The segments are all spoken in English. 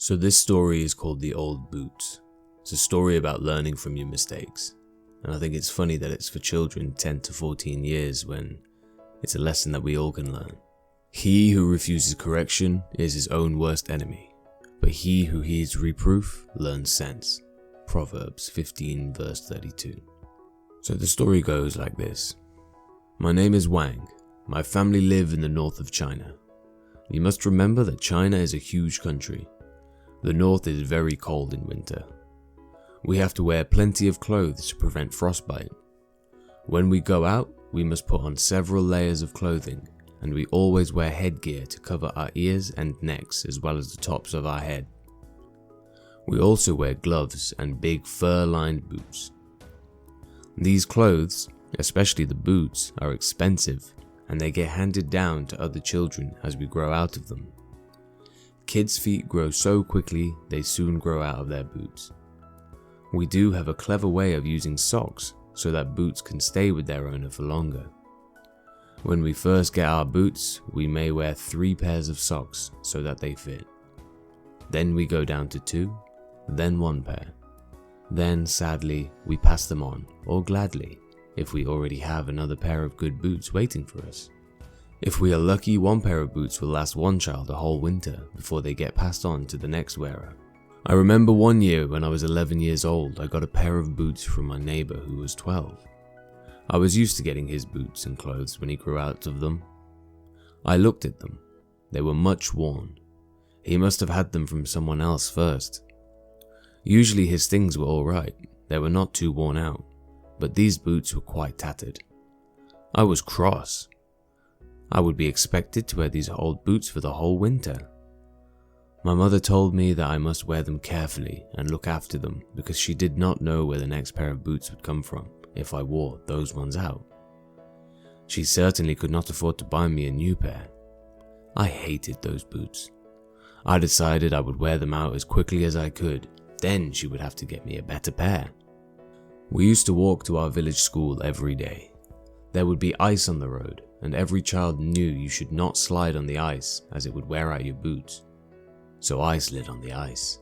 So this story is called The Old Boots. It's a story about learning from your mistakes. And I think it's funny that it's for children 10 to 14 years when it's a lesson that we all can learn. He who refuses correction is his own worst enemy, but he who heeds reproof learns sense. Proverbs 15 verse 32. So the story goes like this. My name is Wang. My family live in the north of China. You must remember that China is a huge country. The north is very cold in winter. We have to wear plenty of clothes to prevent frostbite. When we go out, we must put on several layers of clothing, and we always wear headgear to cover our ears and necks as well as the tops of our head. We also wear gloves and big fur-lined boots. These clothes, especially the boots, are expensive, and they get handed down to other children as we grow out of them. Kids' feet grow so quickly they soon grow out of their boots. We do have a clever way of using socks so that boots can stay with their owner for longer. When we first get our boots, we may wear 3 pairs of socks so that they fit. Then we go down to 2, then 1 pair. Then, sadly, we pass them on, or gladly, if we already have another pair of good boots waiting for us. If we are lucky, 1 pair of boots will last one child a whole winter before they get passed on to the next wearer. I remember one year when I was 11 years old, I got a pair of boots from my neighbor who was 12. I was used to getting his boots and clothes when he grew out of them. I looked at them. They were much worn. He must have had them from someone else first. Usually his things were alright, they were not too worn out, but these boots were quite tattered. I was cross. I would be expected to wear these old boots for the whole winter. My mother told me that I must wear them carefully and look after them because she did not know where the next pair of boots would come from if I wore those ones out. She certainly could not afford to buy me a new pair. I hated those boots. I decided I would wear them out as quickly as I could, then she would have to get me a better pair. We used to walk to our village school every day. There would be ice on the road, and every child knew you should not slide on the ice as it would wear out your boots. So I slid on the ice.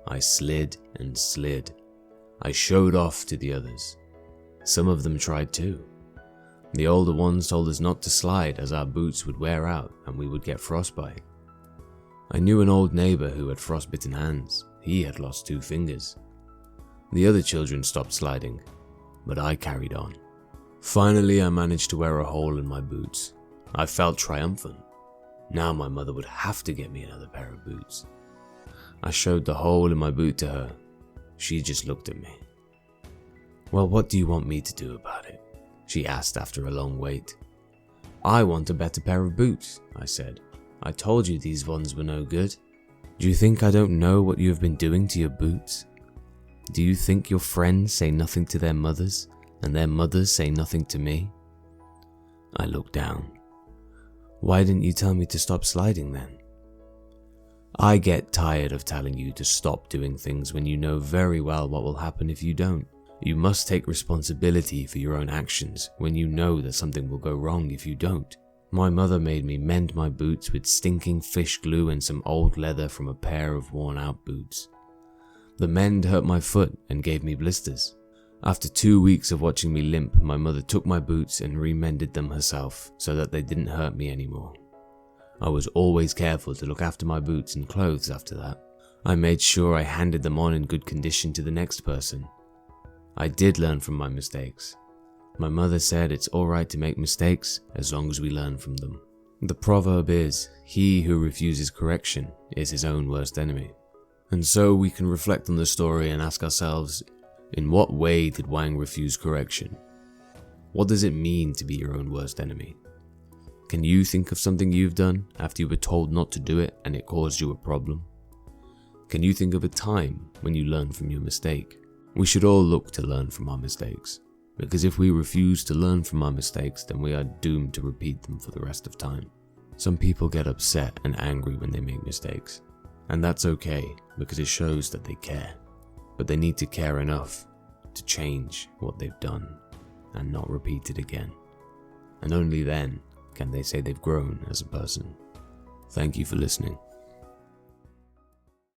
I slid and slid. I showed off to the others. Some of them tried too. The older ones told us not to slide as our boots would wear out and we would get frostbite. I knew an old neighbor who had frostbitten hands. He had lost 2 fingers. The other children stopped sliding, but I carried on. Finally, I managed to wear a hole in my boots. I felt triumphant. Now my mother would have to get me another pair of boots. I showed the hole in my boot to her. She just looked at me. Well, what do you want me to do about it? She asked after a long wait. I want a better pair of boots, I said. I told you these ones were no good. Do you think I don't know what you have been doing to your boots? Do you think your friends say nothing to their mothers, and their mothers say nothing to me? I looked down. Why didn't you tell me to stop sliding then? I get tired of telling you to stop doing things when you know very well what will happen if you don't. You must take responsibility for your own actions when you know that something will go wrong if you don't. My mother made me mend my boots with stinking fish glue and some old leather from a pair of worn out boots. The mend hurt my foot and gave me blisters. After 2 weeks of watching me limp, my mother took my boots and remended them herself so that they didn't hurt me anymore. I was always careful to look after my boots and clothes after that. I made sure I handed them on in good condition to the next person. I did learn from my mistakes. My mother said it's alright to make mistakes as long as we learn from them. The proverb is, he who refuses correction is his own worst enemy. And so we can reflect on the story and ask ourselves, in what way did Wang refuse correction? What does it mean to be your own worst enemy? Can you think of something you've done after you were told not to do it and it caused you a problem? Can you think of a time when you learned from your mistake? We should all look to learn from our mistakes, because if we refuse to learn from our mistakes, then we are doomed to repeat them for the rest of time. Some people get upset and angry when they make mistakes, and that's okay because it shows that they care. But they need to care enough to change what they've done and not repeat it again. And only then can they say they've grown as a person. Thank you for listening.